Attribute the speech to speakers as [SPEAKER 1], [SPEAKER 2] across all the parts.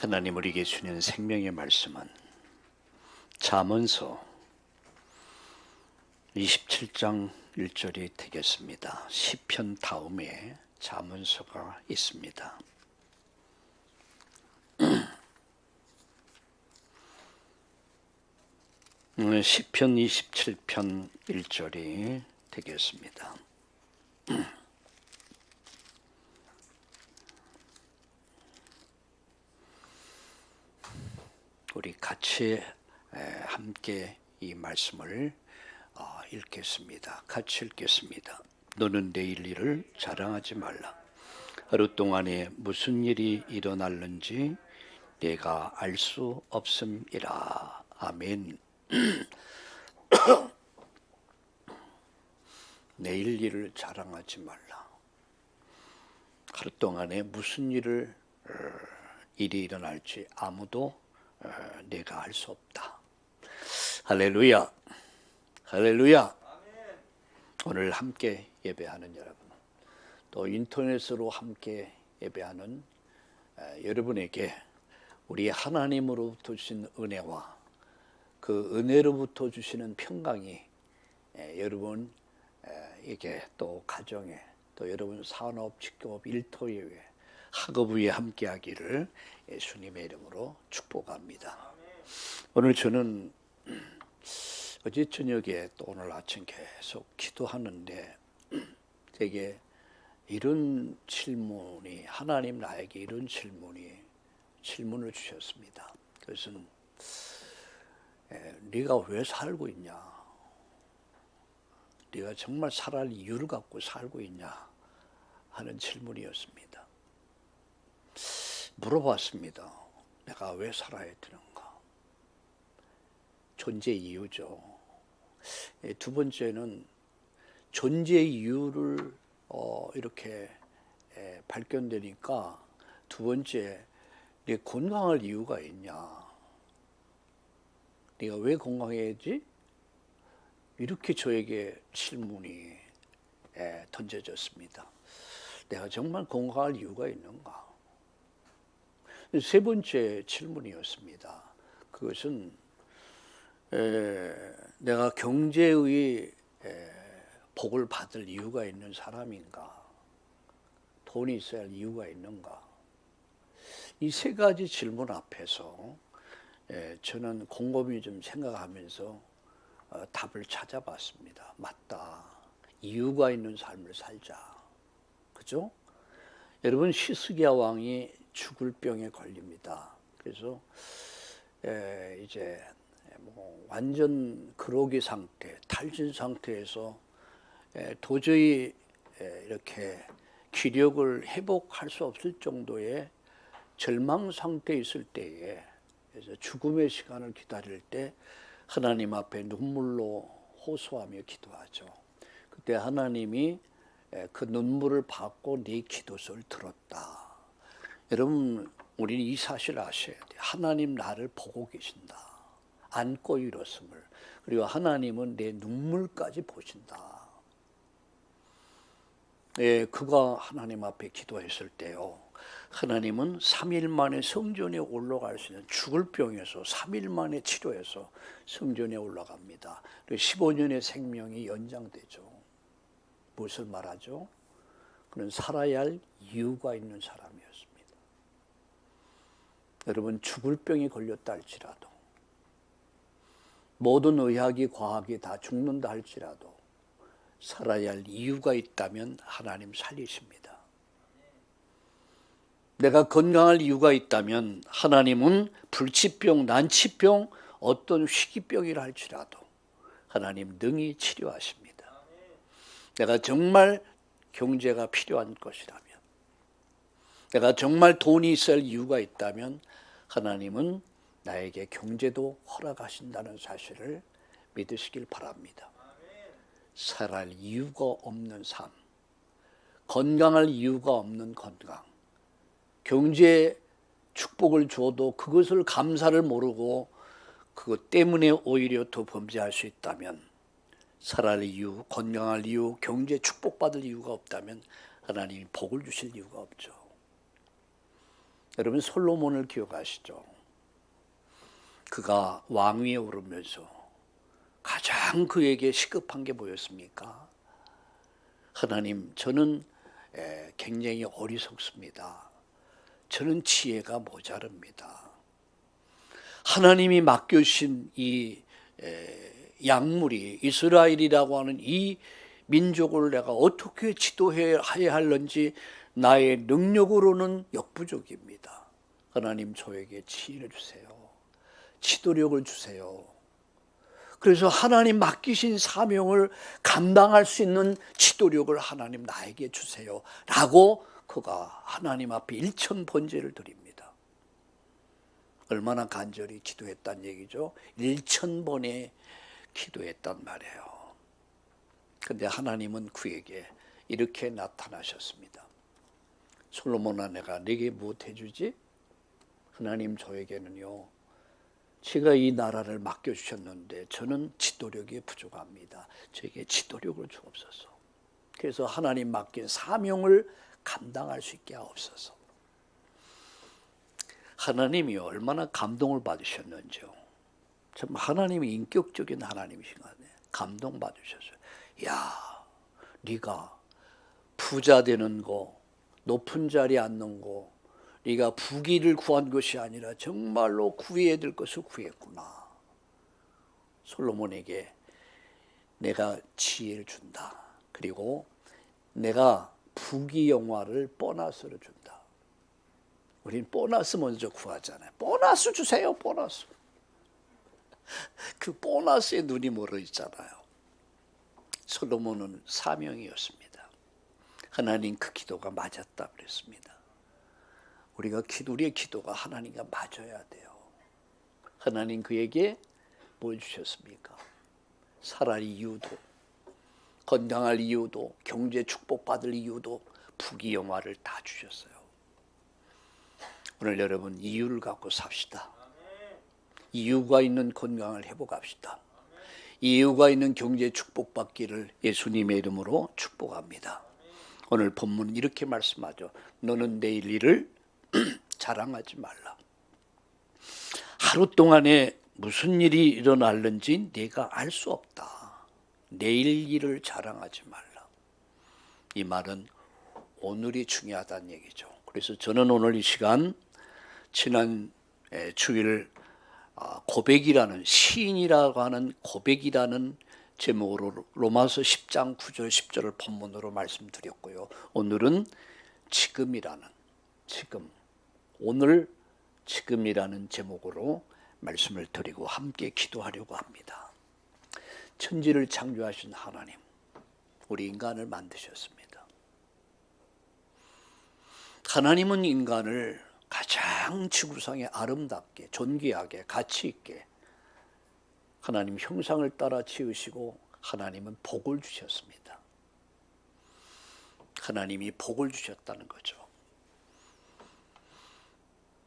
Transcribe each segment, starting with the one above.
[SPEAKER 1] 하나님 우리에게 주는 생명의 말씀은 잠언서 27장 1절이 되겠습니다. 시편 다음에 잠언서가 있습니다. 시편 27편 1절이 되겠습니다. 우리 같이 함께 이 말씀을 읽겠습니다. 같이 읽겠습니다. 너는 내일 일을 자랑하지 말라. 하루 동안에 무슨 일이 일어날는지 내가 알 수 없음이라. 아멘. 내일 일을 자랑하지 말라. 하루 동안에 무슨 일이 일어날지 아무도 내가 알 수 없다. 할렐루야. 할렐루야. 오늘 함께 예배하는 여러분, 또 인터넷으로 함께 예배하는 여러분에게 우리 하나님으로부터 주신 은혜와 그 은혜로부터 주시는 평강이 여러분에게 또 가정에 또 여러분 산업, 직업, 일터에 학업 위에 함께하기를 예수님의 이름으로 축복합니다. 오늘 저는 어제 저녁에 또 오늘 아침 계속 기도하는데 되게 이런 질문이, 하나님 나에게 이런 질문을 주셨습니다. 그것은 네가 왜 살고 있냐? 네가 정말 살아갈 이유를 갖고 살고 있냐? 하는 질문이었습니다. 물어봤습니다. 내가 왜 살아야 되는가? 존재 이유죠. 두 번째는 존재 이유를 이렇게 발견되니까 두 번째, 네 건강할 이유가 있냐? 네가 왜 건강해야지? 이렇게 저에게 질문이 던져졌습니다. 내가 정말 건강할 이유가 있는가? 세 번째 질문이었습니다. 그것은 내가 경제의 복을 받을 이유가 있는 사람인가? 돈이 있어야 할 이유가 있는가? 이 세 가지 질문 앞에서 저는 곰곰이 좀 생각하면서 답을 찾아봤습니다. 맞다. 이유가 있는 삶을 살자. 그죠? 여러분, 히스기야 왕이 죽을 병에 걸립니다. 그래서 이제 완전 그로기 상태, 탈진 상태에서 도저히 이렇게 기력을 회복할 수 없을 정도의 절망 상태에 있을 때에, 그래서 죽음의 시간을 기다릴 때 하나님 앞에 눈물로 호소하며 기도하죠. 그때 하나님이 그 눈물을 받고 네 기도소를 들었다. 여러분, 우리는 이 사실을 아셔야 돼요. 하나님 나를 보고 계신다. 안고 일었음을. 그리고 하나님은 내 눈물까지 보신다. 그가 하나님 앞에 기도했을 때요, 하나님은 3일 만에 성전에 올라갈 수 있는, 죽을 병에서 3일 만에 치료해서 성전에 올라갑니다. 그리고 15년의 생명이 연장되죠. 무엇을 말하죠? 그는 살아야 할 이유가 있는 사람이었습니다. 여러분, 죽을 병이 걸렸다 할지라도, 모든 의학이 과학이 다 죽는다 할지라도 살아야 할 이유가 있다면 하나님 살리십니다. 내가 건강할 이유가 있다면 하나님은 불치병, 난치병, 어떤 희귀병이라 할지라도 하나님 능히 치료하십니다. 내가 정말 경제가 필요한 것이라면, 내가 정말 돈이 있어야 할 이유가 있다면 하나님은 나에게 경제도 허락하신다는 사실을 믿으시길 바랍니다. 살아갈 이유가 없는 삶, 건강할 이유가 없는 건강, 경제 축복을 줘도 그것을 감사를 모르고 그것 때문에 오히려 더 범죄할 수 있다면, 살아갈 이유, 건강할 이유, 경제 축복받을 이유가 없다면 하나님이 복을 주실 이유가 없죠. 여러분 솔로몬을 기억하시죠? 그가 왕위에 오르면서 가장 그에게 시급한 게 뭐였습니까? 하나님, 저는 굉장히 어리석습니다. 저는 지혜가 모자릅니다. 하나님이 맡겨주신 이 약물이 이스라엘이라고 하는 이 민족을 내가 어떻게 지도해야 할는지 나의 능력으로는 역부족입니다. 하나님, 저에게 지혜를 주세요. 지도력을 주세요. 그래서 하나님 맡기신 사명을 감당할 수 있는 지도력을 하나님 나에게 주세요 라고 그가 하나님 앞에 일천번제를 드립니다. 얼마나 간절히 기도했단 얘기죠. 1000번에 기도했단 말이에요. 그런데 하나님은 그에게 이렇게 나타나셨습니다. 솔로몬아, 내가 네게 무엇 해주지? 하나님, 저에게는요, 제가 이 나라를 맡겨주셨는데 저는 지도력이 부족합니다. 저에게 지도력을 주옵소서. 그래서 하나님 맡긴 사명을 감당할 수 있게 하옵소서. 하나님이 얼마나 감동을 받으셨는지요. 참 하나님이 인격적인 하나님이신 것 같아요. 감동받으셨어요. 야, 네가 부자 되는 거, 높은 자리에 앉는 거, 네가 부귀를 구한 것이 아니라 정말로 구해야 될 것을 구했구나. 솔로몬에게 내가 지혜를 준다. 그리고 내가 부귀 영화를 보너스로 준다. 우린 보너스 먼저 구하잖아요. 보너스 주세요, 보너스. 그 보너스에 눈이 멀어 있잖아요. 솔로몬은 사명이었습니다. 하나님, 그 기도가 맞았다 그랬습니다. 우리의 기도가 하나님과 맞아야 돼요. 하나님 그에게 뭘 주셨습니까? 살할 이유도, 건강할 이유도, 경제 축복받을 이유도, 부귀영화를 다 주셨어요. 오늘 여러분 이유를 갖고 삽시다. 이유가 있는 건강을 회복합시다. 이유가 있는 경제 축복받기를 예수님의 이름으로 축복합니다. 오늘 본문은 이렇게 말씀하죠. 너는 내일 일을 자랑하지 말라. 하루 동안에 무슨 일이 일어날는지 네가 알 수 없다. 내일 일을 자랑하지 말라. 이 말은 오늘이 중요하다는 얘기죠. 그래서 저는 오늘 이 시간 지난 주일 고백이라는, 시인이라고 하는 고백이라는 제목으로 로마서 10장 9절 10절을 본문으로 말씀드렸고요. 오늘은 지금이라는, 지금, 오늘 지금이라는 제목으로 말씀을 드리고 함께 기도하려고 합니다. 천지를 창조하신 하나님, 우리 인간을 만드셨습니다. 하나님은 인간을 가장 지구상에 아름답게, 존귀하게, 가치 있게 하나님 형상을 따라 지으시고 하나님은 복을 주셨습니다. 하나님이 복을 주셨다는 거죠.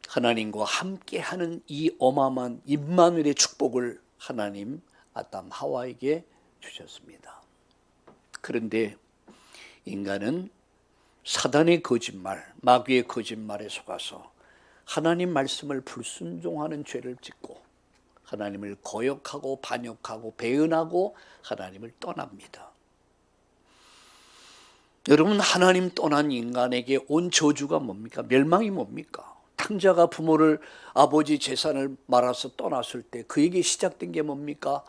[SPEAKER 1] 하나님과 함께하는 이 어마어마한 임마누엘의 축복을 하나님 아담 하와에게 주셨습니다. 그런데 인간은 사단의 거짓말, 마귀의 거짓말에 속아서 하나님 말씀을 불순종하는 죄를 짓고 하나님을 거역하고 반역하고 배은하고 하나님을 떠납니다. 여러분, 하나님 떠난 인간에게 온 저주가 뭡니까? 멸망이 뭡니까? 탕자가 부모를, 아버지 재산을 말아서 떠났을 때 그에게 시작된 게 뭡니까?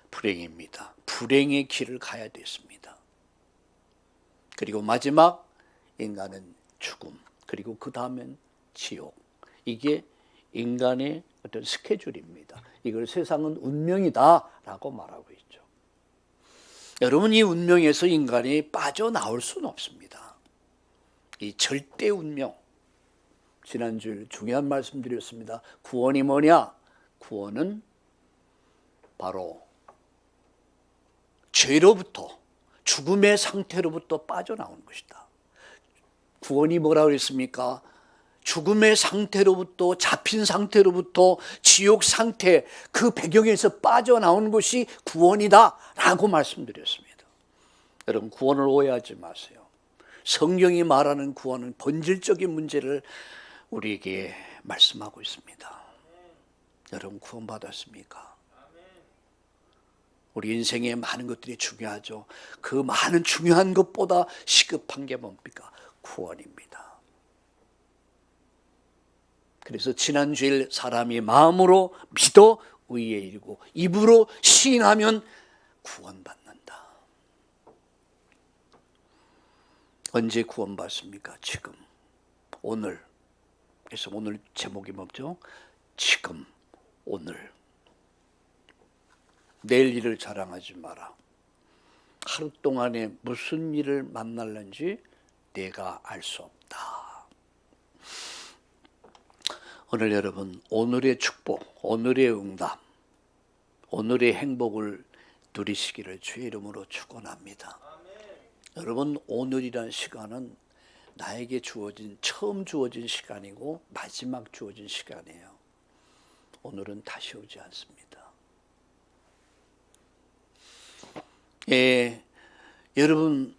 [SPEAKER 1] 불행입니다. 불행의 길을 가야 됐습니다. 그리고 마지막 인간은 죽음, 그리고 그 다음엔 지옥. 이게 인간의 어떤 스케줄입니다. 이걸 세상은 운명이다라고 말하고 있죠. 여러분, 이 운명에서 인간이 빠져나올 수는 없습니다. 이 절대 운명. 지난주에 중요한 말씀 드렸습니다. 구원이 뭐냐? 구원은 바로 죄로부터, 죽음의 상태로부터 빠져나오는 것이다. 구원이 뭐라고 했습니까? 죽음의 상태로부터, 잡힌 상태로부터 지옥 상태, 그 배경에서 빠져나오는 것이 구원이다 라고 말씀드렸습니다. 여러분, 구원을 오해하지 마세요. 성경이 말하는 구원은 본질적인 문제를 우리에게 말씀하고 있습니다. 여러분 구원받았습니까? 우리 인생에 많은 것들이 중요하죠. 그 많은 중요한 것보다 시급한 게 뭡니까? 구원입니다. 그래서 지난주일 사람이 마음으로 믿어 의에 이르고 입으로 시인하면 구원받는다. 언제 구원받습니까? 지금, 오늘. 그래서 오늘 제목이 뭐죠? 지금, 오늘. 내일 일을 자랑하지 마라. 하루 동안에 무슨 일을 만날는지 내가 알 수 없다. 오늘 여러분, 오늘의 축복, 오늘의 응답, 오늘의 행복을 누리시기를 주의 이름으로 축원합니다. 여러분, 오늘이란 시간은 나에게 처음 주어진 시간이고 마지막 주어진 시간이에요. 오늘은 다시 오지 않습니다. 여러분,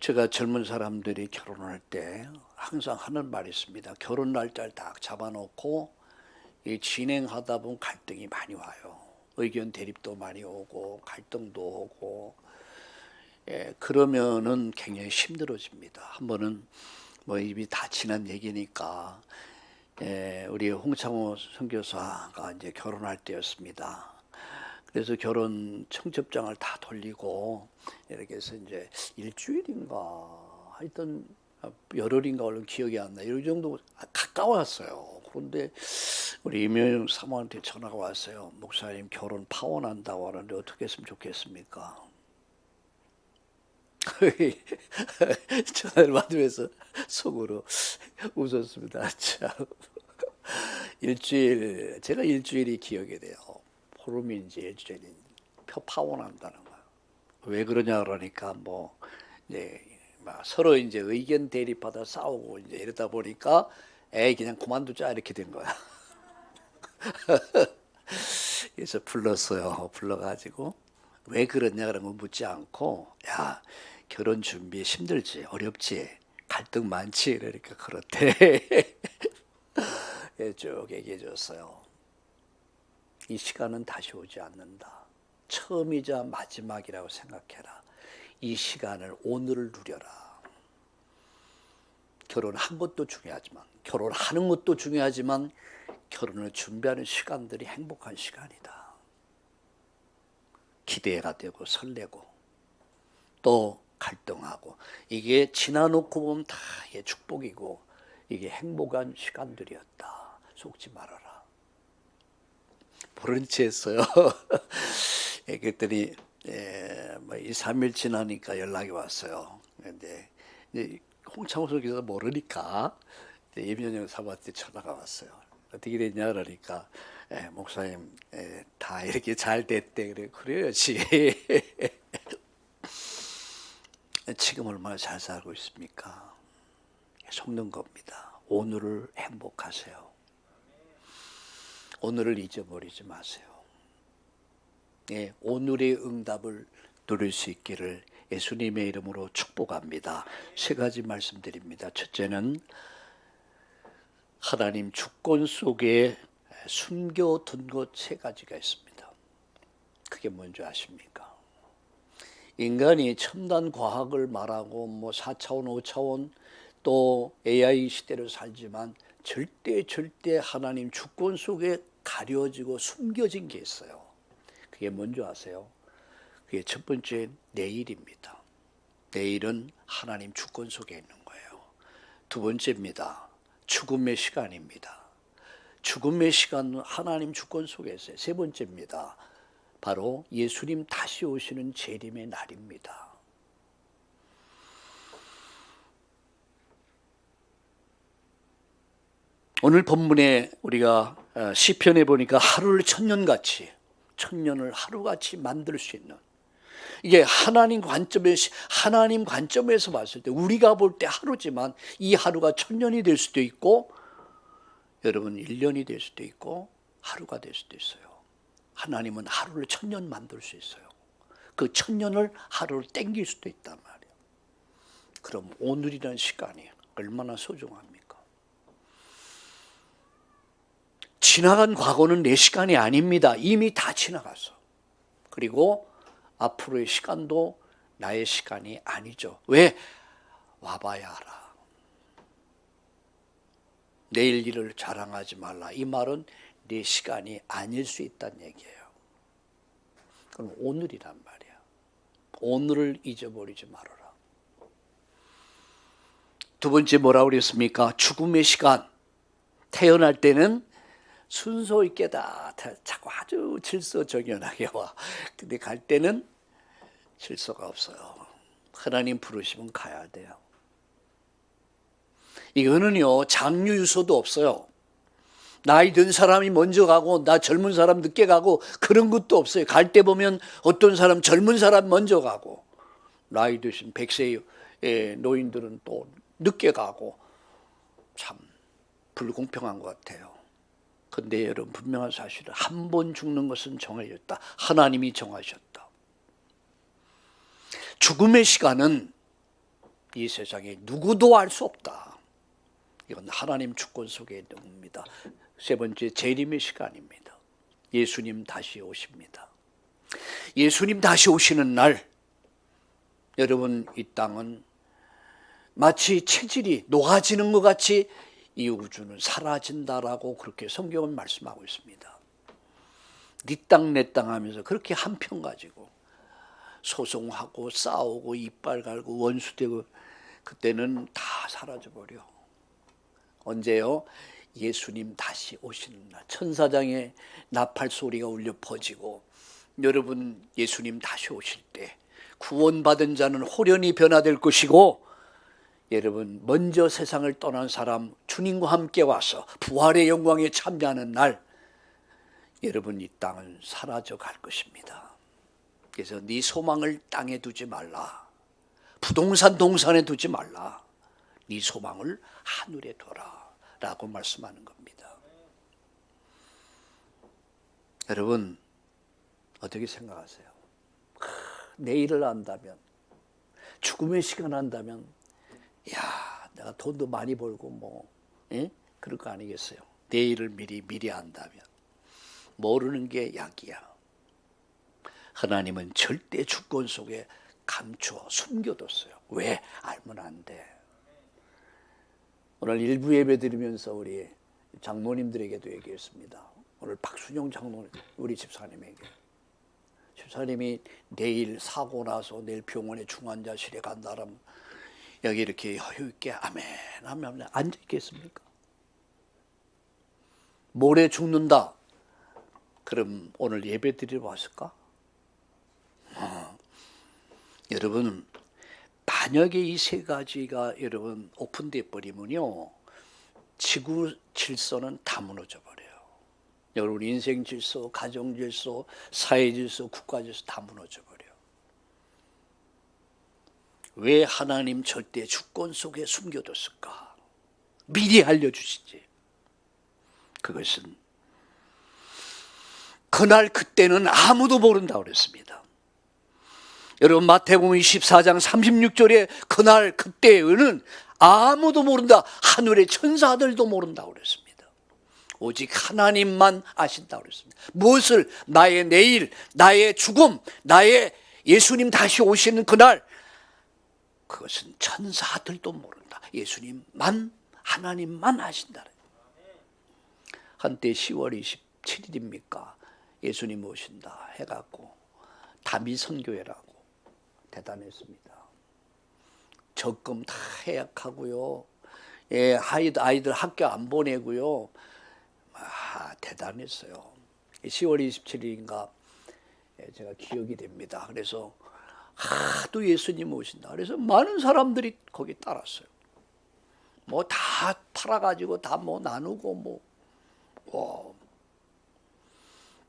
[SPEAKER 1] 제가 젊은 사람들이 결혼할 때 항상 하는 말이 있습니다. 결혼 날짜를 딱 잡아놓고 진행하다 보면 갈등이 많이 와요. 의견 대립도 많이 오고 갈등도 오고, 그러면은 굉장히 힘들어집니다. 한 번은 뭐 이미 다 지난 얘기니까, 우리 홍창호 선교사가 이제 결혼할 때였습니다. 그래서 결혼 청첩장을 다 돌리고 이렇게 해서 이제 일주일인가 하여튼 열흘인가 얼른 기억이 안 나요. 이 정도 가까웠어요. 그런데 우리 임효영 사모한테 전화가 왔어요. 목사님 결혼 파혼한다고 하는데 어떻게 했으면 좋겠습니까? 전화를 받으면서 속으로 웃었습니다. 참. 제가 일주일이 기억이 돼요. 보름인지 일주일인지 파혼한다는 거예요. 왜 그러냐 그러니까 이제 막 서로 이제 의견 대립하다 싸우고 이제 이러다 보니까 그냥 그만두자 이렇게 된 거야. 그래서 불렀어요. 불러가지고 왜 그러냐 그런 거 묻지 않고, 야, 결혼 준비 힘들지, 어렵지, 갈등 많지, 이러니까 그렇대. 쭉 얘기해 줬어요. 이 시간은 다시 오지 않는다. 처음이자 마지막이라고 생각해라. 이 시간을, 오늘을 누려라. 결혼한 것도 중요하지만, 결혼하는 것도 중요하지만, 결혼을 준비하는 시간들이 행복한 시간이다. 기대가 되고 설레고 또 갈등하고, 이게 지나놓고 보면 다 이게 축복이고 이게 행복한 시간들이었다. 속지 말아라. 브런치 했어요. 그랬더니 2, 3일 지나니까 연락이 왔어요. 근데 홍창호 선교사 모르니까 임현영 사모한테 전화가 왔어요. 어떻게 됐냐 그러니까, 목사님 다 이렇게 잘 됐대. 그래, 그래야지. 지금 얼마나 잘 살고 있습니까? 속는 겁니다. 오늘을 행복하세요. 오늘을 잊어버리지 마세요. 오늘의 응답을 누릴 수 있기를 예수님의 이름으로 축복합니다. 3가지 말씀드립니다. 첫째는 하나님 주권 속에 숨겨둔 것 3가지가 있습니다. 그게 뭔지 아십니까? 인간이 첨단 과학을 말하고 4차원, 5차원 또 AI 시대를 살지만 절대 하나님 주권 속에 가려지고 숨겨진 게 있어요. 그게 뭔지 아세요? 그게 첫 번째 내일입니다. 내일은 하나님 주권 속에 있는 거예요. 두 번째입니다. 죽음의 시간입니다. 죽음의 시간은 하나님 주권 속에 있어요. 세 번째입니다. 바로 예수님 다시 오시는 재림의 날입니다. 오늘 본문에 우리가 시편에 보니까 하루를 천년을 하루같이 만들 수 있는, 이게 하나님 관점에서 봤을 때 우리가 볼 때 하루지만 이 하루가 1000년이 될 수도 있고, 여러분 1년이 될 수도 있고 하루가 될 수도 있어요. 하나님은 하루를 1000년 만들 수 있어요. 그 1000년을 하루를 땡길 수도 있단 말이에요. 그럼 오늘이라는 시간이 얼마나 소중합니까? 지나간 과거는 내 시간이 아닙니다. 이미 다 지나갔어. 그리고 앞으로의 시간도 나의 시간이 아니죠. 왜? 와봐야 알아. 내일 일을 자랑하지 말라. 이 말은 내 시간이 아닐 수 있다는 얘기예요. 그건 오늘이란 말이야. 오늘을 잊어버리지 말아라. 두 번째 뭐라고 그랬습니까? 죽음의 시간. 태어날 때는 순서 있게 다 자꾸 아주 질서정연하게 와. 근데 갈 때는 질서가 없어요. 하나님 부르시면 가야 돼요. 이거는요, 장류 유서도 없어요. 나이 든 사람이 먼저 가고 나 젊은 사람 늦게 가고 그런 것도 없어요. 갈 때 보면 어떤 사람 젊은 사람 먼저 가고 나이 드신 100세의 노인들은 또 늦게 가고 참 불공평한 것 같아요. 근데 여러분 분명한 사실은 한 번 죽는 것은 정해졌다. 하나님이 정하셨다. 죽음의 시간은 이 세상에 누구도 알 수 없다. 이건 하나님 주권 속에 있는 겁니다. 세 번째, 재림의 시간입니다. 예수님 다시 오십니다. 예수님 다시 오시는 날, 여러분 이 땅은 마치 체질이 녹아지는 것 같이 이 우주는 사라진다라고 그렇게 성경은 말씀하고 있습니다. 네 땅 내 땅 하면서 그렇게 한편 가지고 소송하고 싸우고 이빨 갈고 원수되고 그때는 다 사라져버려. 언제요? 예수님 다시 오시는 날. 천사장의 나팔 소리가 울려 퍼지고 여러분 예수님 다시 오실 때 구원받은 자는 호련히 변화될 것이고 여러분 먼저 세상을 떠난 사람 주님과 함께 와서 부활의 영광에 참여하는 날 여러분 이 땅은 사라져 갈 것입니다. 그래서 네 소망을 땅에 두지 말라. 부동산 동산에 두지 말라. 네 소망을 하늘에 둬라 라고 말씀하는 겁니다. 여러분 어떻게 생각하세요? 내일을 안다면 죽음의 시간 안다면 야 내가 돈도 많이 벌고 뭐 그럴 거 아니겠어요? 내일을 미리 안다면 모르는 게 약이야. 하나님은 절대 주권 속에 감추어 숨겨뒀어요. 왜? 알면 안 돼. 오늘 일부 예배 드리면서 우리 장로님들에게도 얘기했습니다. 오늘 박순영 장로님 우리 집사님에게 집사님이 내일 사고 나서 내일 병원에 중환자실에 간다면 여기 이렇게 여유 있게 아멘 하면 앉아 있겠습니까? 모레 죽는다. 그럼 오늘 예배 드리러 왔을까? 여러분 만약에 이 세 가지가 여러분 오픈돼 버리면요 지구 질서는 다 무너져 버려요. 여러분 인생 질서, 가정 질서, 사회 질서, 국가 질서 다 무너져 버려요. 왜 하나님 절대 주권 속에 숨겨뒀을까? 미리 알려주시지. 그것은 그날 그때는 아무도 모른다고 그랬습니다. 여러분 마태복음 24장 36절에 그날 그때는 아무도 모른다. 하늘의 천사들도 모른다고 그랬습니다. 오직 하나님만 아신다고 그랬습니다. 무엇을? 나의 내일, 나의 죽음, 나의 예수님 다시 오시는 그날 그것은 천사들도 모른다. 예수님만 하나님만 아신다. 한때 10월 27일입니까? 예수님 오신다 해갖고 담이 선교회라고 대단했습니다. 적금 다 해약하고요. 예, 아이들 학교 안 보내고요. 대단했어요. 10월 27일인가 제가 기억이 됩니다. 그래서 하도 예수님 오신다. 그래서 많은 사람들이 거기 따랐어요. 뭐 다 팔아가지고 다 뭐 나누고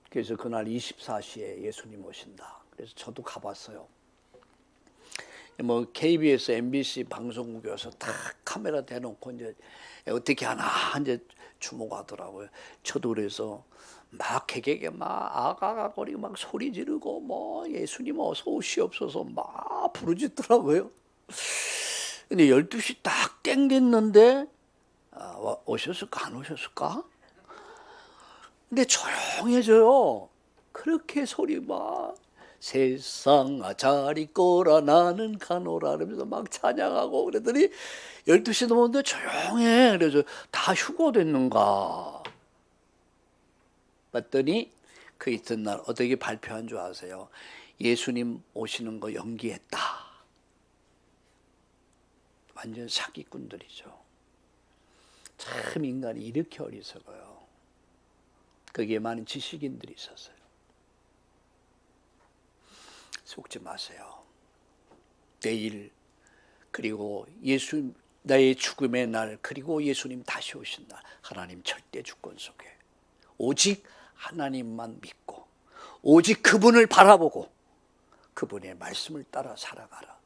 [SPEAKER 1] 그래서 그날 24시에 예수님 오신다. 그래서 저도 가봤어요. 뭐 KBS, MBC 방송국에서 다 카메라 대놓고 이제 어떻게 하나 이제 주목하더라고요. 저도 그래서 막 개개개 막 아가가거리고 막 소리 지르고 뭐 예수님 어서 오시옵소서 막 부르짖더라고요. 근데 12시 딱 땡 됐는데 오셨을까 안 오셨을까? 근데 조용해져요. 그렇게 소리 막 세상아 잘 있거라 나는 가노라 그러면서 막 찬양하고 그러더니 12시 넘었는데 조용해. 그래서 다 휴고 됐는가 봤더니 그 이튿날 어떻게 발표한 줄 아세요? 예수님 오시는 거 연기했다. 완전 사기꾼들이죠. 참 인간이 이렇게 어리석어요. 거기에 많은 지식인들이 있었어요. 속지 마세요. 내일 그리고 나의 죽음의 날 그리고 예수님 다시 오신 날 하나님 절대 주권 속에 오직 하나님만 믿고 오직 그분을 바라보고 그분의 말씀을 따라 살아가라.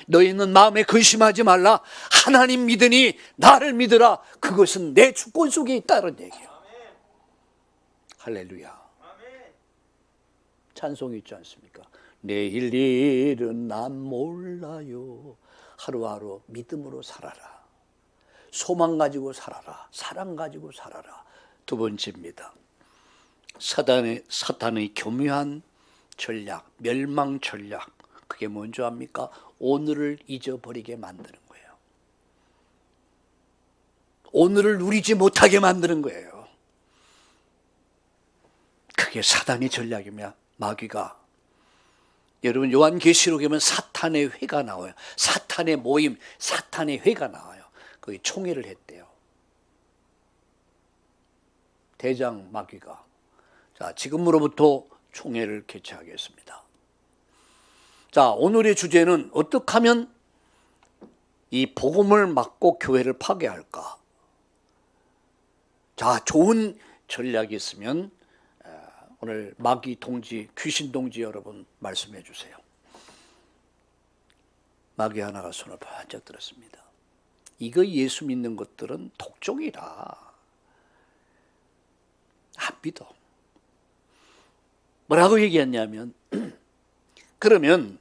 [SPEAKER 1] 너희는 마음에 근심하지 말라. 하나님 믿으니 나를 믿으라. 그것은 내 주권 속에 있다는 얘기예요. 할렐루야. 찬송이 있지 않습니까? 내일 일은 난 몰라요. 하루하루 믿음으로 살아라. 소망 가지고 살아라. 사랑 가지고 살아라. 두 번째입니다. 사탄의 교묘한 전략, 멸망 전략. 그게 뭔지 압니까? 오늘을 잊어버리게 만드는 거예요. 오늘을 누리지 못하게 만드는 거예요. 그게 사단의 전략이며 마귀가 여러분 요한계시록에 보면 사탄의 회가 나와요. 사탄의 모임, 사탄의 회가 나와요. 거기 총회를 했대요. 대장 마귀가 자 지금으로부터 총회를 개최하겠습니다. 자 오늘의 주제는 어떻게 하면 이 복음을 막고 교회를 파괴할까? 자 좋은 전략이 있으면 오늘 마귀 동지, 귀신 동지 여러분 말씀해 주세요. 마귀 하나가 손을 번쩍 들었습니다. 이거 예수 믿는 것들은 독종이라. 안 믿어. 뭐라고 얘기했냐면 그러면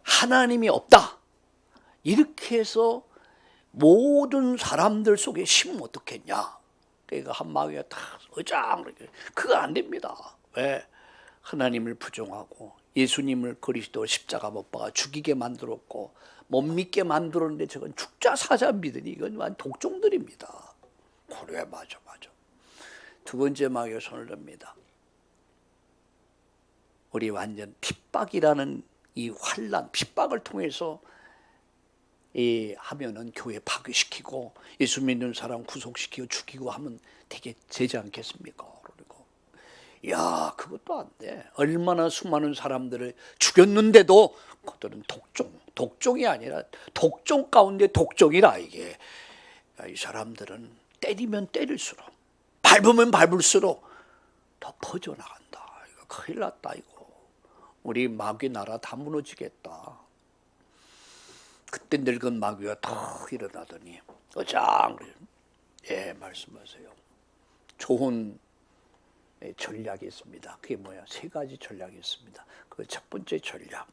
[SPEAKER 1] 하나님이 없다. 이렇게 해서 모든 사람들 속에 심으면 어떻겠냐. 그러니까 한 마귀가 다 어장 그거 안 됩니다. 왜? 하나님을 부정하고 예수님을 그리스도 십자가 못 박아 죽이게 만들었고 못 믿게 만들었는데 저건 죽자 사자 믿으니 이건 완전 독종들입니다. 그래 맞아. 두 번째 마귀가 손을 듭니다. 우리 완전 핍박이라는 이 환난, 핍박을 통해서 하면은 교회 파괴시키고 예수 믿는 사람 구속시키고 죽이고 하면 되게 되지 않겠습니까? 그리고 야 그것도 안 돼. 얼마나 수많은 사람들을 죽였는데도 그들은 독종이 아니라 독종 가운데 독종이라 이게. 이 사람들은 때리면 때릴수록 밟으면 밟을수록 더 퍼져나간다. 이거 큰일 났다 이거. 우리 마귀 나라 다 무너지겠다. 그때 늙은 마귀가 더 일어나더니 어장 말씀하세요. 좋은 전략이 있습니다. 그게 뭐야? 세 가지 전략이 있습니다. 그 첫 번째 전략.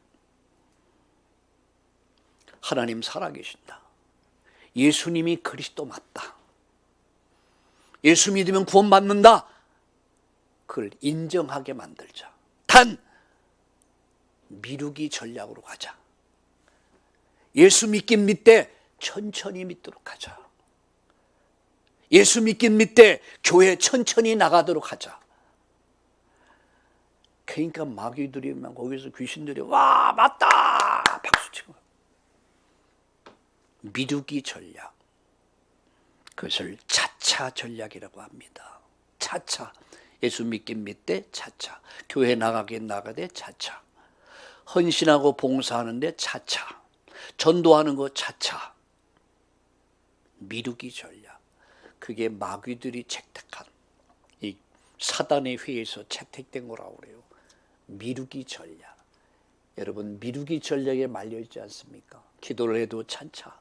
[SPEAKER 1] 하나님 살아계신다. 예수님이 그리스도 맞다. 예수 믿으면 구원받는다. 그걸 인정하게 만들자. 단 미루기 전략으로 가자. 예수 믿긴 믿되 천천히 믿도록 하자. 예수 믿긴 믿되 교회 천천히 나가도록 하자. 그러니까 마귀들이 막 거기서 귀신들이 와 맞다 박수치고. 미루기 전략. 그것을 차차 전략이라고 합니다. 차차. 예수 믿긴 믿되 차차. 교회 나가긴 나가되 차차. 헌신하고 봉사하는데 차차. 전도하는 거 차차. 미루기 전략. 그게 마귀들이 채택한 이 사단의 회에서 채택된 거라고 그래요. 미루기 전략. 여러분 미루기 전략에 말려있지 않습니까? 기도를 해도 차차.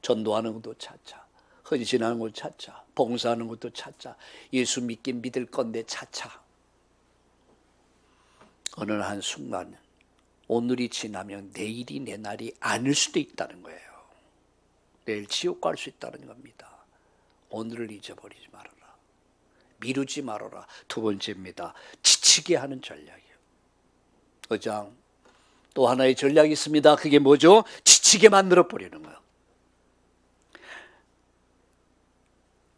[SPEAKER 1] 전도하는 것도 차차. 헌신하는 것도 차차. 봉사하는 것도 차차. 예수 믿긴 믿을 건데 차차. 어느 한 순간 오늘이 지나면 내일이 내 날이 아닐 수도 있다는 거예요. 내일 지옥 갈 수 있다는 겁니다. 오늘을 잊어버리지 말아라. 미루지 말아라. 두 번째입니다. 지치게 하는 전략이에요. 의장, 또 하나의 전략이 있습니다. 그게 뭐죠? 지치게 만들어 버리는 거예요.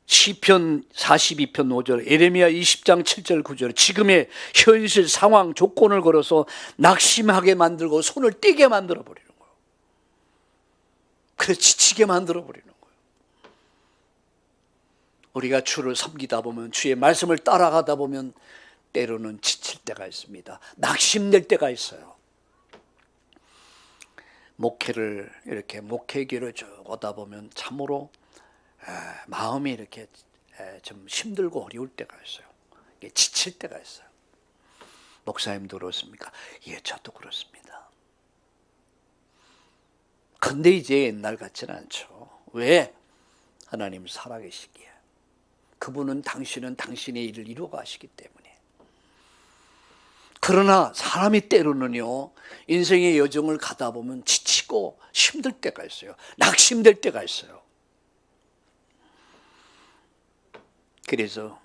[SPEAKER 1] 시편 42편 5절, 예레미야 20장 7절 9절, 지금의 현실 상황 조건을 걸어서 낙심하게 만들고 손을 떼게 만들어 버리는 거예요. 그래서 지치게 만들어 버리는 거예요. 우리가 주를 섬기다 보면, 주의 말씀을 따라가다 보면 때로는 지칠 때가 있습니다. 낙심될 때가 있어요. 목회를 이렇게 목회길을 쭉 오다 보면 참으로 마음이 이렇게 좀 힘들고 어려울 때가 있어요. 지칠 때가 있어요. 목사님도 그렇습니까? 예, 저도 그렇습니다. 근데 이제 옛날 같지는 않죠. 왜? 하나님 살아계시기에. 그분은 당신은 당신의 일을 이루어 가시기 때문에. 그러나 사람이 때로는요, 인생의 여정을 가다 보면 지치고 힘들 때가 있어요. 낙심될 때가 있어요. 그래서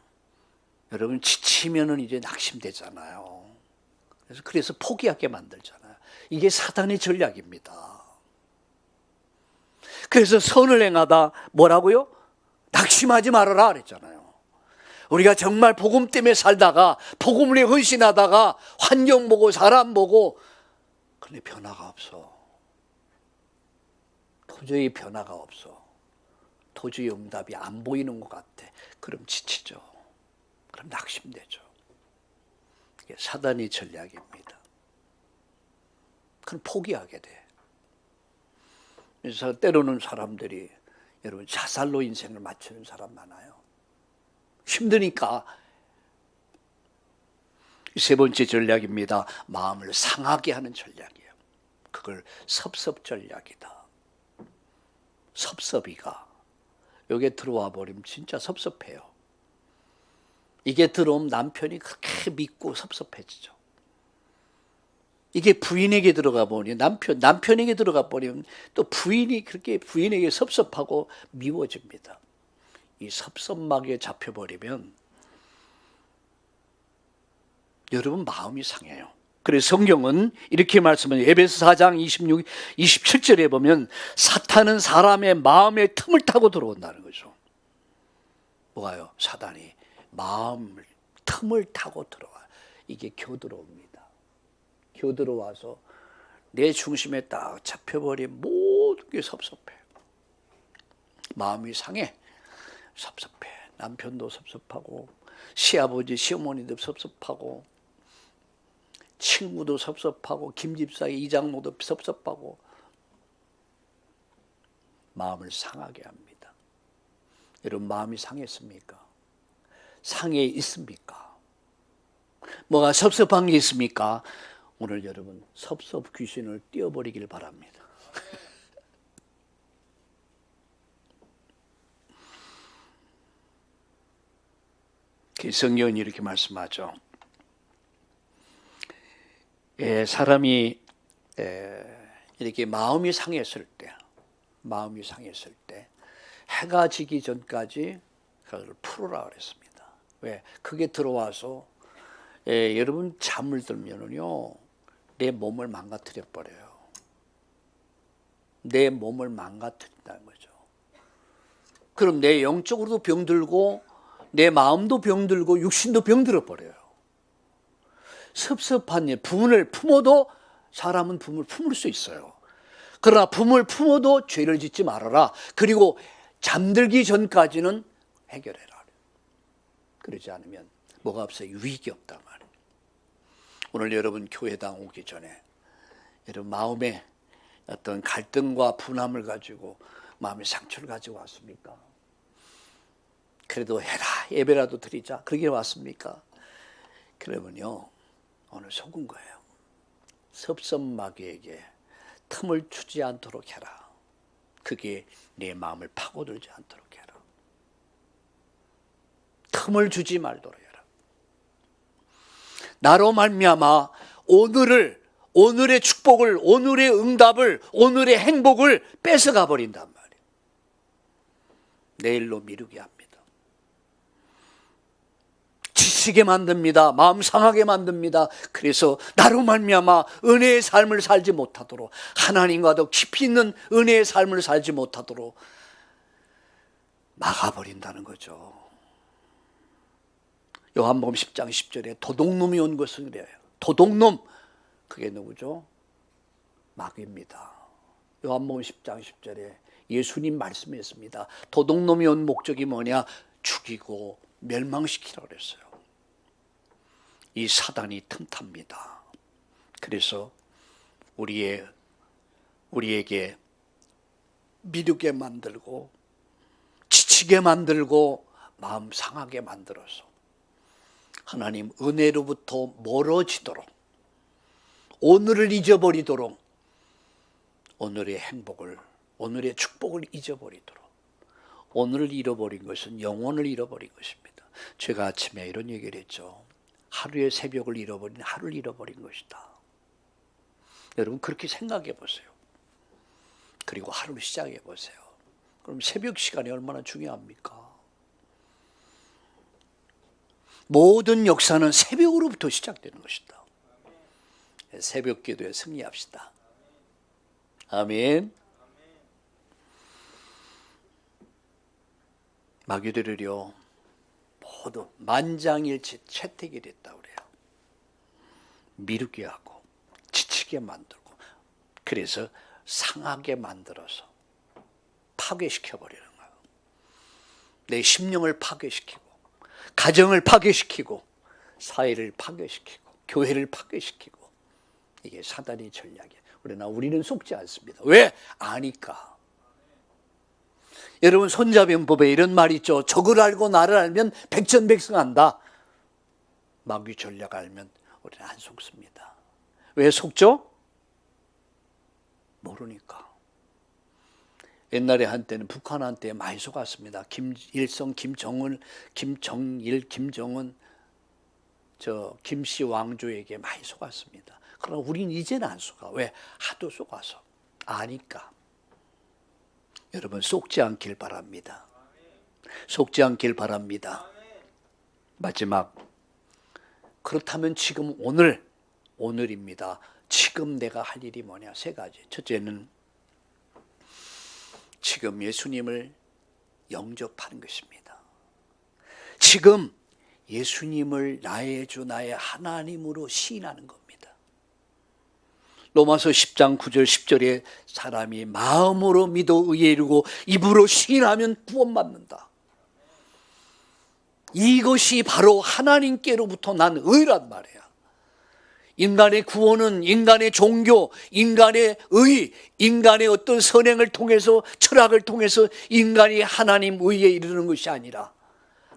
[SPEAKER 1] 여러분, 지치면은 이제 낙심되잖아요. 그래서 포기하게 만들잖아요. 이게 사단의 전략입니다. 그래서 선을 행하다 뭐라고요? 낙심하지 말아라 그랬잖아요. 우리가 정말 복음 때문에 살다가, 복음을 위해 헌신하다가 환경 보고 사람 보고, 근데 변화가 없어. 도저히 변화가 없어. 도저히 응답이 안 보이는 것 같아. 그럼 지치죠. 그럼 낙심되죠. 이게 사단의 전략입니다. 그럼 포기하게 돼. 그래서 때로는 사람들이, 여러분, 자살로 인생을 마치는 사람 많아요. 힘드니까. 세 번째 전략입니다. 마음을 상하게 하는 전략이에요. 그걸 섭섭 전략이다. 섭섭이가 여기에 들어와 버리면 진짜 섭섭해요. 이게 들어오면 남편이 그렇게 믿고 섭섭해지죠. 이게 부인에게 들어가 보니, 남편에게 들어가 버리면 또 부인이 그렇게 부인에게 섭섭하고 미워집니다. 이 섭섭막에 잡혀버리면 여러분 마음이 상해요. 그래서 성경은 이렇게 말씀해요. 에베소 4장 27절에 보면 사탄은 사람의 마음의 틈을 타고 들어온다는 거죠. 뭐가요? 사단이 마음을 틈을 타고 들어와요. 이게 교들어옵니다. 교들어와서 내 중심에 딱 잡혀버린 모든 게 섭섭해. 마음이 상해. 섭섭해. 남편도 섭섭하고, 시아버지 시어머니도 섭섭하고, 친구도 섭섭하고, 김집사의 이장모도 섭섭하고, 마음을 상하게 합니다. 여러분, 마음이 상했습니까? 상해 있습니까? 뭐가 섭섭한 게 있습니까? 오늘 여러분, 섭섭 귀신을 띄워버리길 바랍니다. 성경은 이렇게 말씀하죠. 사람이 이렇게 마음이 상했을 때, 해가 지기 전까지 그걸 풀어라 그랬습니다. 왜? 그게 들어와서 여러분 잠을 들면은요, 내 몸을 망가뜨려 버려요. 내 몸을 망가뜨린다는 거죠. 그럼 내 영적으로도 병들고, 내 마음도 병들고, 육신도 병들어 버려요. 섭섭한 일, 분을 품어도 사람은 분을 품을 수 있어요. 그러나 분을 품어도 죄를 짓지 말아라. 그리고 잠들기 전까지는 해결해라. 그러지 않으면 뭐가 없어요? 유익이 없단 말이에요. 오늘 여러분 교회당 오기 전에 여러분 마음에 어떤 갈등과 분함을 가지고 마음의 상처를 가지고 왔습니까? 그래도 해라, 예배라도 드리자, 그러게 왔습니까? 그러면요, 오늘 속은 거예요. 섭섭마귀에게 틈을 주지 않도록 해라. 그게 내 마음을 파고들지 않도록 해라. 틈을 주지 말도록 해라. 나로 말미암아 오늘의 축복을, 오늘의 응답을, 오늘의 행복을 뺏어가 버린단 말이에요. 내일로 미루게 합니다. 지치게 만듭니다. 마음 상하게 만듭니다. 그래서 나로 말미암아 은혜의 삶을 살지 못하도록, 하나님과 더 깊이 있는 은혜의 삶을 살지 못하도록 막아버린다는 거죠. 요한복음 10장 10절에 도둑놈이 온 것은 그래요. 도둑놈, 그게 누구죠? 마귀입니다. 요한복음 10장 10절에 예수님 말씀했습니다. 도둑놈이 온 목적이 뭐냐? 죽이고 멸망시키라고 그랬어요. 이 사단이 틈탑니다. 그래서 우리에게 미루게 만들고 지치게 만들고 마음 상하게 만들어서 하나님 은혜로부터 멀어지도록, 오늘을 잊어버리도록, 오늘의 행복을, 오늘의 축복을 잊어버리도록, 오늘을 잃어버린 것은 영혼을 잃어버린 것입니다. 제가 아침에 이런 얘기를 했죠. 하루의 새벽을 잃어버린 하루를 잃어버린 것이다. 여러분 그렇게 생각해 보세요. 그리고 하루를 시작해 보세요. 그럼 새벽 시간이 얼마나 중요합니까? 모든 역사는 새벽으로부터 시작되는 것이다. 새벽 기도에 승리합시다. 아멘. 마귀들을요 모두 만장일치 채택이 됐다 그래요. 미루게 하고 지치게 만들고, 그래서 상하게 만들어서 파괴시켜버리는 거예요. 내 심령을 파괴시키고, 가정을 파괴시키고, 사회를 파괴시키고, 교회를 파괴시키고, 이게 사단의 전략이에요. 그러나 우리는 속지 않습니다. 왜? 아니까. 여러분 손자병법에 이런 말이 있죠. 적을 알고 나를 알면 백전백승한다. 마귀 전략 알면 우리는 안 속습니다. 왜 속죠? 모르니까. 옛날에 한때는 북한한테 많이 속았습니다. 김일성, 김정일, 김정은, 김씨 왕조에게 많이 속았습니다. 그러나 우리는 이제는 안 속아. 왜? 하도 속아서. 아니까. 여러분 속지 않길 바랍니다. 속지 않길 바랍니다. 마지막, 그렇다면 지금 오늘입니다. 지금 내가 할 일이 뭐냐? 세 가지. 첫째는 지금 예수님을 영접하는 것입니다. 지금 예수님을 나의 주 나의 하나님으로 시인하는 겁니다. 로마서 10장 9절 10절에 사람이 마음으로 믿어 의에 이르고 입으로 시인하면 구원받는다. 이것이 바로 하나님께로부터 난 의란 말이야. 인간의 구원은 인간의 종교, 인간의 의, 인간의 어떤 선행을 통해서, 철학을 통해서 인간이 하나님 의에 이르는 것이 아니라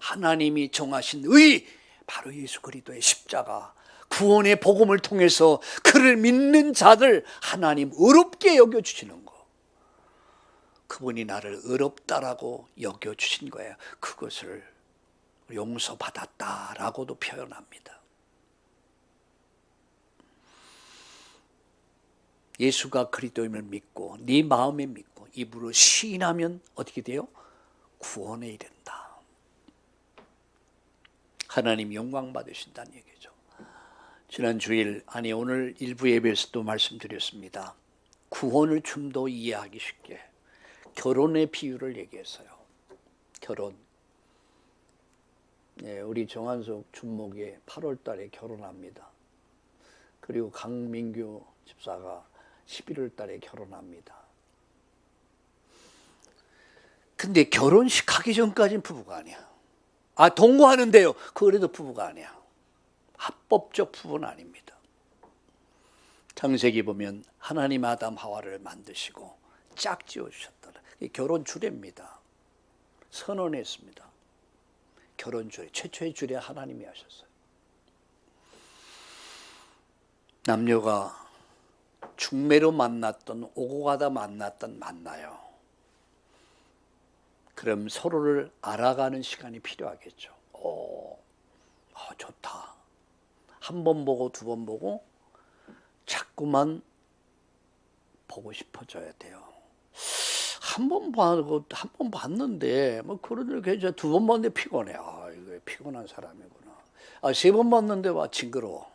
[SPEAKER 1] 하나님이 정하신 의, 바로 예수 그리스도의 십자가, 구원의 복음을 통해서 그를 믿는 자들 하나님 의롭게 여겨주시는 거. 그분이 나를 의롭다라고 여겨주신 거예요. 그것을 용서받았다라고도 표현합니다. 예수가 그리스도임을 믿고 네 마음에 믿고 입으로 시인하면 어떻게 돼요? 구원에 이른다. 하나님 영광 받으신다는 얘기죠. 지난 주일, 오늘 일부 예배에서도 말씀드렸습니다. 구원을 좀 더 이해하기 쉽게 결혼의 비유를 얘기했어요. 결혼. 우리 정한석 준목이 8월 달에 결혼합니다. 그리고 강민규 집사가 11월 달에 결혼합니다. 근데 결혼식 하기 전까지는 부부가 아니야. 동거하는데요. 그래도 부부가 아니야. 합법적 부부는 아닙니다. 창세기 보면 하나님 아담 하와를 만드시고 짝 지어주셨다. 결혼 주례입니다. 선언했습니다. 결혼 주례, 최초의 주례 하나님이 하셨어요. 남녀가 중매로 만났던, 오고 가다 만났던 만나요. 그럼 서로를 알아가는 시간이 필요하겠죠. 좋다. 한 번 보고 두 번 보고 자꾸만 보고 싶어져야 돼요. 한 번 봤는데 그러들 괜찮아. 두 번 봤는데 피곤해. 이거 피곤한 사람이구나. 세 번 봤는데 와 징그러워.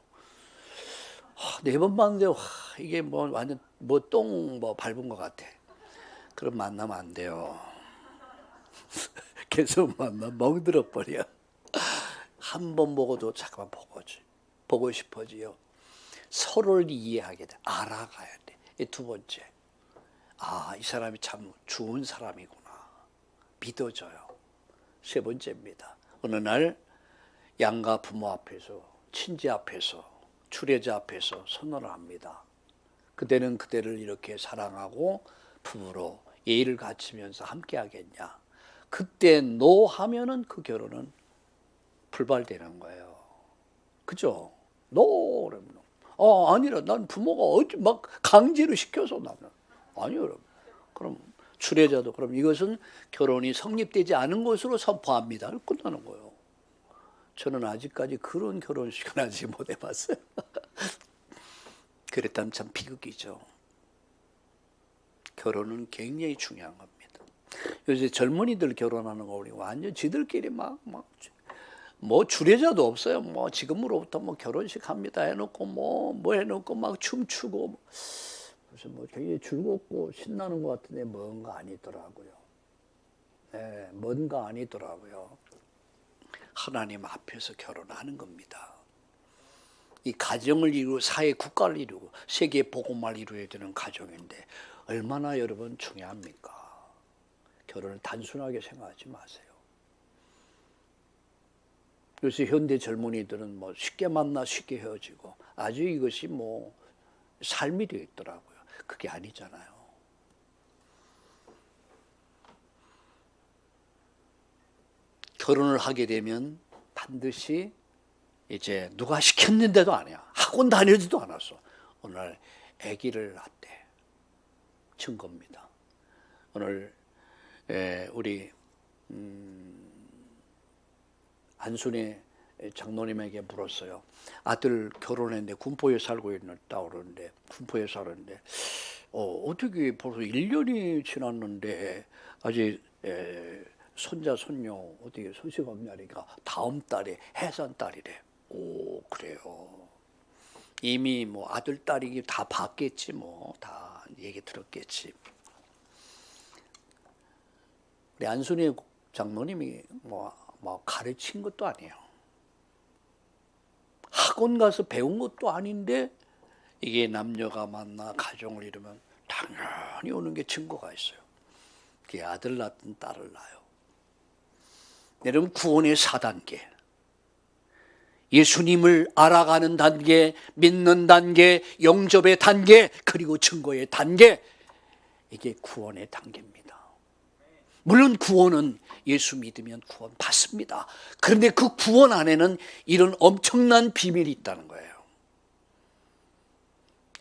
[SPEAKER 1] 네 번 봤는데 와, 이게 뭐 완전 뭐 똥 뭐 밟은 것 같아. 그럼 만나면 안 돼요. 계속 만나면 멍들어 버려. 한 번 보고도 잠깐만 보고 싶어지요. 서로를 이해하게 돼. 알아가야 돼. 두 번째, 이 사람이 참 좋은 사람이구나. 믿어져요. 세 번째입니다. 어느 날 양가 부모 앞에서, 친지 앞에서, 추례자 앞에서 선언을 합니다. 그대는 그대를 이렇게 사랑하고 부부로 예의를 갖추면서 함께 하겠냐. 그때 노 하면은 그 결혼은 불발되는 거예요. 그죠? 노 그러면 아니라 난 부모가 막 강제로 시켜서 나는 아니요 여러분. 그럼 추례자도 그럼 이것은 결혼이 성립되지 않은 것으로 선포합니다. 끝나는 거예요. 저는 아직까지 그런 결혼식은 아직 못 해봤어요. 그랬다면 참 비극이죠. 결혼은 굉장히 중요한 겁니다. 요새 젊은이들 결혼하는 거 우리 완전 지들끼리 뭐 주례자도 없어요. 뭐 지금으로부터 뭐 결혼식 합니다 해놓고 뭐 해놓고 막 춤추고 그래서 뭐 굉장히 즐겁고 신나는 것 같은데 뭔가 아니더라고요. 네, 뭔가 아니더라고요. 하나님 앞에서 결혼하는 겁니다. 이 가정을 이루고 사회 국가를 이루고 세계 복음을 이루어야 되는 가정인데 얼마나 여러분 중요합니까? 결혼을 단순하게 생각하지 마세요. 요새 현대 젊은이들은 뭐 쉽게 만나 쉽게 헤어지고 아주 이것이 뭐 삶이 되어 있더라고요. 그게 아니잖아요. 결혼을 하게 되면 반드시 이제 누가 시켰는데도 아니야. 학원 다니지도 않았어. 오늘 아기를 낳대. 증거입니다. 오늘 우리 안순의 장로님에게 물었어요. 아들 결혼했는데 군포에 살고 있다고 그러는데 군포에 살았는데 어떻게 벌써 1년이 지났는데 아직 손자 손녀 어떻게 소식 없냐니까 다음 달에 해산달이래. 오 그래요. 이미 뭐 아들 딸이 다 봤겠지 뭐 다 얘기 들었겠지. 우리 안순의 장로님이 뭐 가르친 것도 아니에요. 학원 가서 배운 것도 아닌데 이게 남녀가 만나 가정을 이루면 당연히 오는 게 증거가 있어요. 그게 아들 낳든 딸을 낳아요. 여러분 구원의 4단계. 예수님을 알아가는 단계, 믿는 단계, 영접의 단계, 그리고 증거의 단계. 이게 구원의 단계입니다. 물론 구원은 예수 믿으면 구원 받습니다. 그런데 그 구원 안에는 이런 엄청난 비밀이 있다는 거예요.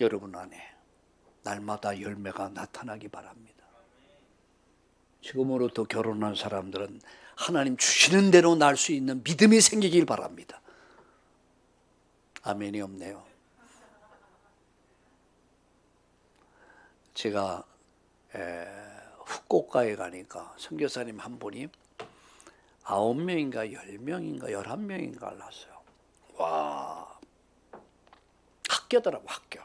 [SPEAKER 1] 여러분 안에 날마다 열매가 나타나기 바랍니다. 지금으로부터 결혼한 사람들은 하나님 주시는 대로 날 수 있는 믿음이 생기길 바랍니다. 아멘이 없네요. 제가 후쿠오카에 가니까 선교사님 한 분이 9명인가 10명인가 11명인가 낳았어요. 와, 학교더라고 학교.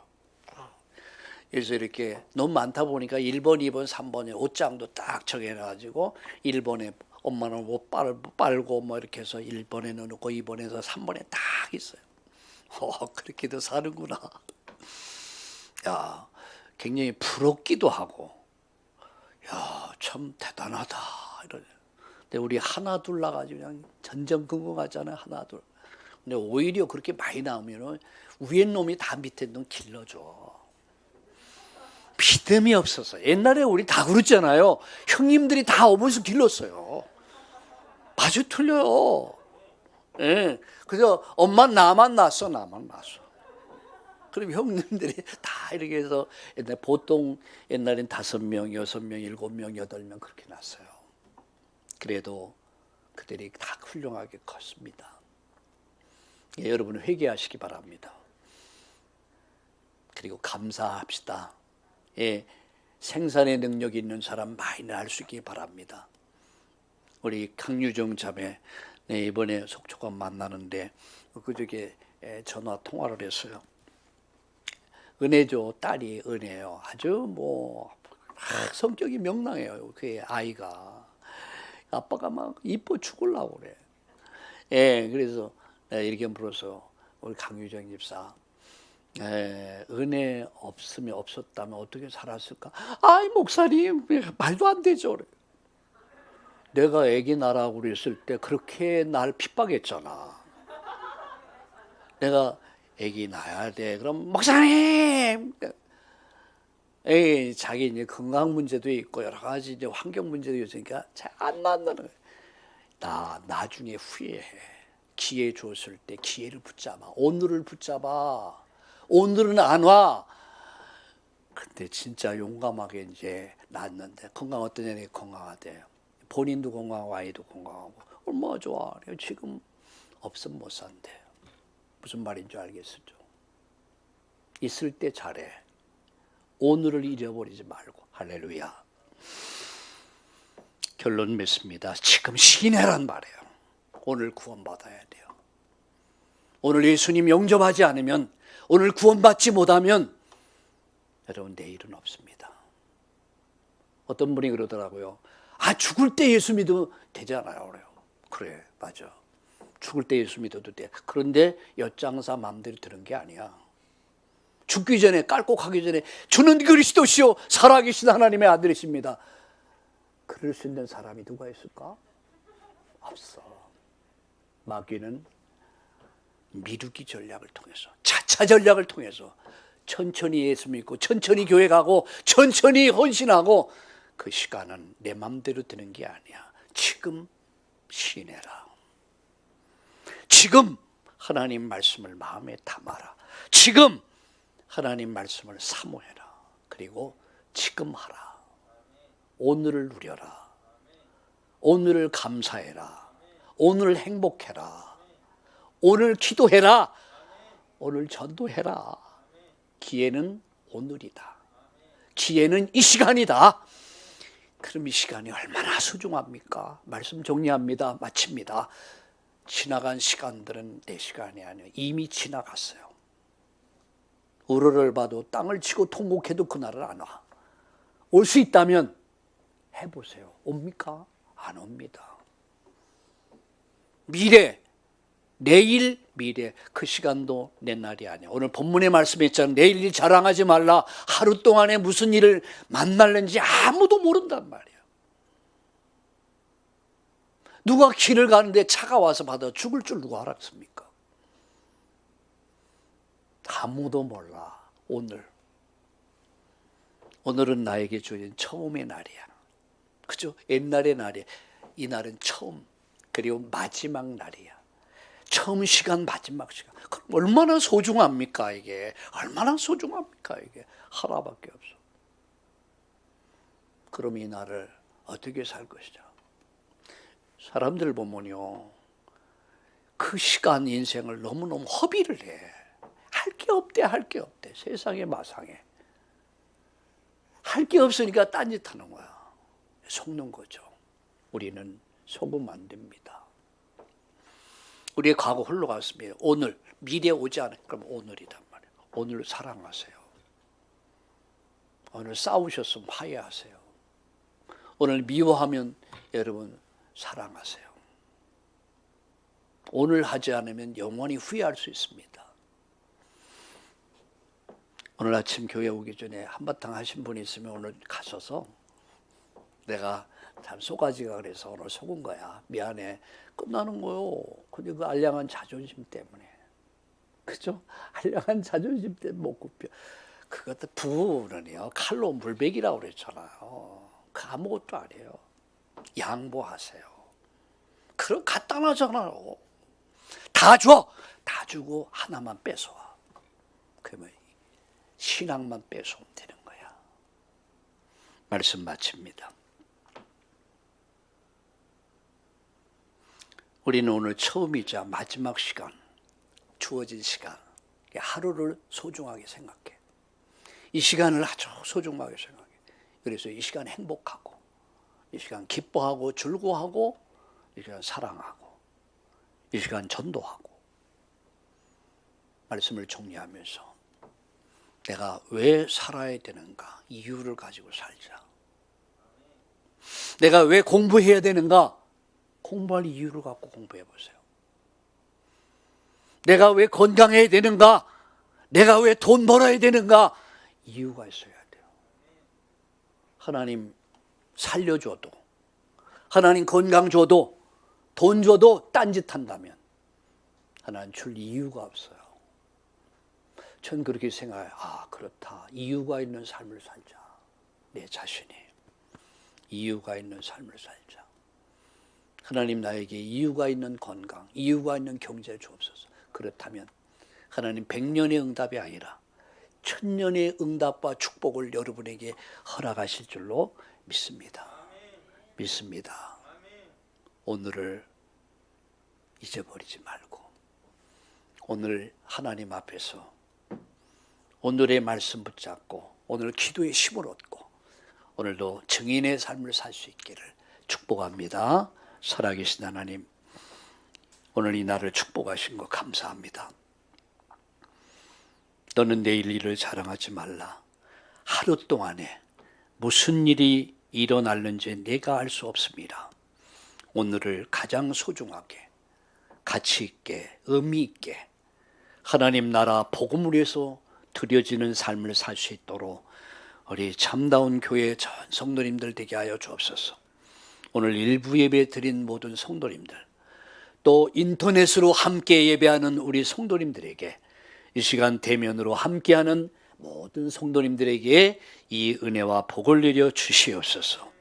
[SPEAKER 1] 그래서 이렇게 너무 많다 보니까 1번, 2번, 3번에 옷장도 딱 정해놔가지고 1번에 엄마는 옷 빨고 뭐 이렇게 해서 1번에 넣어놓고 2번에서 3번에 딱 있어요. 그렇게도 사는구나. 야, 굉장히 부럽기도 하고, 야, 참 대단하다. 이러네. 근데 우리 하나 둘 나가지고 그냥 전전긍긍 하잖아요. 하나 둘. 근데 오히려 그렇게 많이 나오면은 위에 놈이 다 밑에 놈 길러줘. 믿음이 없어서. 옛날에 우리 다 그랬잖아요. 형님들이 다 어머니서 길렀어요. 아주 틀려요. 예. 그래서 엄마 나만 낳았어. 그럼 형님들이 다 이렇게 해서 보통 옛날엔 5명, 6명, 7명, 8명 그렇게 낳았어요. 그래도 그들이 다 훌륭하게 컸습니다. 예, 여러분 회개하시기 바랍니다. 그리고 감사합시다. 예, 생산의 능력이 있는 사람 많이 낳을 수 있기 바랍니다. 우리 강유정 자매 네, 이번에 속초가 만나는데 그저께 전화 통화를 했어요. 은혜죠. 딸이 은혜요. 아주 뭐 성격이 명랑해요. 그 아이가. 아빠가 막 이뻐 죽으려고 그래. 예, 그래서 이렇게 물어서 우리 강유정 집사, 은혜 없으면 없었다면 어떻게 살았을까? 아이 목사님 말도 안 되죠. 그래. 내가 아기 낳으라고 그랬을 때 그렇게 날 핍박했잖아. 내가 아기 낳아야 돼. 그럼 목사님, 자기 이제 건강 문제도 있고 여러 가지 이제 환경 문제도 있으니까 잘 안 낳는다는 거야. 나 나중에 후회해. 기회 줬을 때 기회를 붙잡아. 오늘을 붙잡아. 오늘은 안 와. 근데 진짜 용감하게 이제 낳았는데 건강 어떠냐? 건강하대요. 본인도 건강하고 아이도 건강하고 얼마나 좋아. 지금 없으면 못 산대. 무슨 말인지 알겠어요? 있을 때 잘해. 오늘을 잃어버리지 말고. 할렐루야. 결론 맺습니다. 지금 신뢰란 말이에요. 오늘 구원받아야 돼요. 오늘 예수님 영접하지 않으면, 오늘 구원받지 못하면 여러분 내일은 없습니다. 어떤 분이 그러더라고요. 죽을 때 예수 믿으면 되잖아요. 그래요. 그래, 맞아. 죽을 때 예수 믿어도 돼. 그런데 엿장사 마음대로 들은 게 아니야. 죽기 전에, 깔곡하기 전에 주는 그리스도시요 살아계신 하나님의 아들이십니다. 그럴 수 있는 사람이 누가 있을까? 없어. 마귀는 미루기 전략을 통해서, 차차 전략을 통해서 천천히 예수 믿고 천천히 교회 가고 천천히 헌신하고, 그 시간은 내 맘대로 되는 게 아니야. 지금 신뢰라. 지금 하나님 말씀을 마음에 담아라. 지금 하나님 말씀을 사모해라. 그리고 지금 하라. 오늘을 누려라. 오늘을 감사해라. 오늘 행복해라. 오늘 기도해라. 오늘 전도해라. 기회는 오늘이다. 기회는 이 시간이다. 그럼 이 시간이 얼마나 소중합니까? 말씀 정리합니다. 마칩니다. 지나간 시간들은 내 시간이 아니에요. 이미 지나갔어요. 우러를 봐도 땅을 치고 통곡해도 그날은 안 와. 올 수 있다면 해보세요. 옵니까? 안 옵니다. 미래, 내일 미래, 그 시간도 내 날이 아니야. 오늘 본문의 말씀에 있잖아요. 내일 일 자랑하지 말라. 하루 동안에 무슨 일을 만날는지 아무도 모른단 말이야. 누가 길을 가는데 차가 와서 받아 죽을 줄 누가 알았습니까? 아무도 몰라. 오늘은 나에게 주어진 처음의 날이야. 그죠? 옛날의 날이야. 이 날은 처음, 그리고 마지막 날이야. 처음 시간, 마지막 시간. 그럼 얼마나 소중합니까 이게? 얼마나 소중합니까 이게? 하나밖에 없어. 그럼 이 날을 어떻게 살 것이냐? 사람들 보면요, 그 시간 인생을 너무너무 허비를 해. 할 게 없대, 할 게 없대. 세상에 마상에. 할 게 없으니까 딴짓하는 거야. 속는 거죠. 우리는 속으면 안 됩니다. 우리의 과거 흘러갔습니다. 오늘, 미래 오지 않을 그럼 오늘이단 말이에요. 오늘 사랑하세요. 오늘 싸우셨으면 화해하세요. 오늘 미워하면 여러분 사랑하세요. 오늘 하지 않으면 영원히 후회할 수 있습니다. 오늘 아침 교회 오기 전에 한바탕 하신 분이 있으면 오늘 가셔서, 내가 참 속아지가 그래서 오늘 속은 거야. 미안해. 끝나는 거요. 근데 그 알량한 자존심 때문에. 그죠? 알량한 자존심 때문에 못 굽혀. 그것도 부부는요, 칼로 물베기라고 그랬잖아요. 그 아무것도 아니에요. 양보하세요. 그럼 갖다 놔잖아요. 다 줘! 다 주고 하나만 뺏어와. 그러면 신앙만 뺏어오면 되는 거야. 말씀 마칩니다. 우리는 오늘 처음이자 마지막 시간, 주어진 시간, 하루를 소중하게 생각해. 이 시간을 아주 소중하게 생각해. 그래서 이 시간 행복하고, 이 시간 기뻐하고 즐거워하고, 이 시간 사랑하고, 이 시간 전도하고 말씀을 정리하면서 내가 왜 살아야 되는가 이유를 가지고 살자. 내가 왜 공부해야 되는가 공부할 이유를 갖고 공부해 보세요. 내가 왜 건강해야 되는가, 내가 왜 돈 벌어야 되는가 이유가 있어야 돼요. 하나님 살려줘도, 하나님 건강 줘도, 돈 줘도 딴짓한다면 하나님 줄 이유가 없어요. 전 그렇게 생각해요. 아, 그렇다. 이유가 있는 삶을 살자. 내 자신이 이유가 있는 삶을 살자. 하나님 나에게 이유가 있는 건강, 이유가 있는 경제 주옵소서. 그렇다면 하나님 100년의 응답이 아니라 1000년의 응답과 축복을 여러분에게 허락하실 줄로 믿습니다. 믿습니다. 오늘을 잊어버리지 말고 오늘 하나님 앞에서 오늘의 말씀 붙잡고 오늘 기도의 힘을 얻고 오늘도 증인의 삶을 살 수 있기를 축복합니다. 살아계신 하나님, 오늘 이 날을 축복하신 거 감사합니다. 너는 내일 일을 자랑하지 말라. 하루 동안에 무슨 일이 일어날는지 내가 알 수 없습니다. 오늘을 가장 소중하게, 가치 있게, 의미 있게 하나님 나라 복음을 위해서 드려지는 삶을 살 수 있도록 우리 참다운 교회 전 성도님들 되게 하여 주옵소서. 오늘 일부 예배 드린 모든 성도님들, 또 인터넷으로 함께 예배하는 우리 성도님들에게, 이 시간 대면으로 함께하는 모든 성도님들에게 이 은혜와 복을 내려 주시옵소서.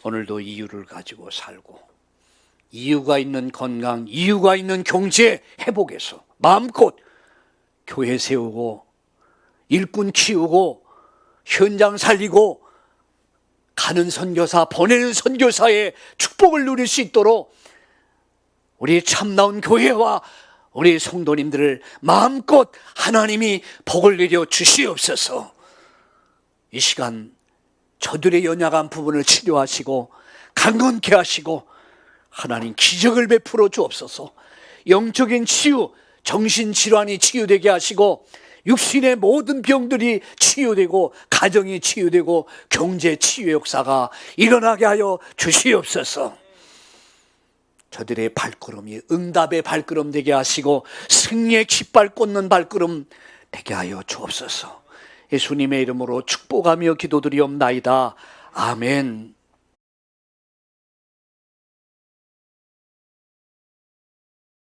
[SPEAKER 1] 오늘도 이유를 가지고 살고 이유가 있는 건강, 이유가 있는 경제 회복에서 마음껏 교회 세우고 일꾼 키우고 현장 살리고 가는 선교사, 보내는 선교사의 축복을 누릴 수 있도록 우리 참나온 교회와 우리 성도님들을 마음껏 하나님이 복을 내려 주시옵소서. 이 시간 저들의 연약한 부분을 치료하시고 강건케 하시고 하나님 기적을 베풀어 주옵소서. 영적인 치유, 정신질환이 치유되게 하시고 육신의 모든 병들이 치유되고 가정이 치유되고 경제 치유 역사가 일어나게 하여 주시옵소서. 저들의 발걸음이 응답의 발걸음 되게 하시고 승리의 깃발 꽂는 발걸음 되게 하여 주옵소서. 예수님의 이름으로 축복하며 기도드리옵나이다. 아멘.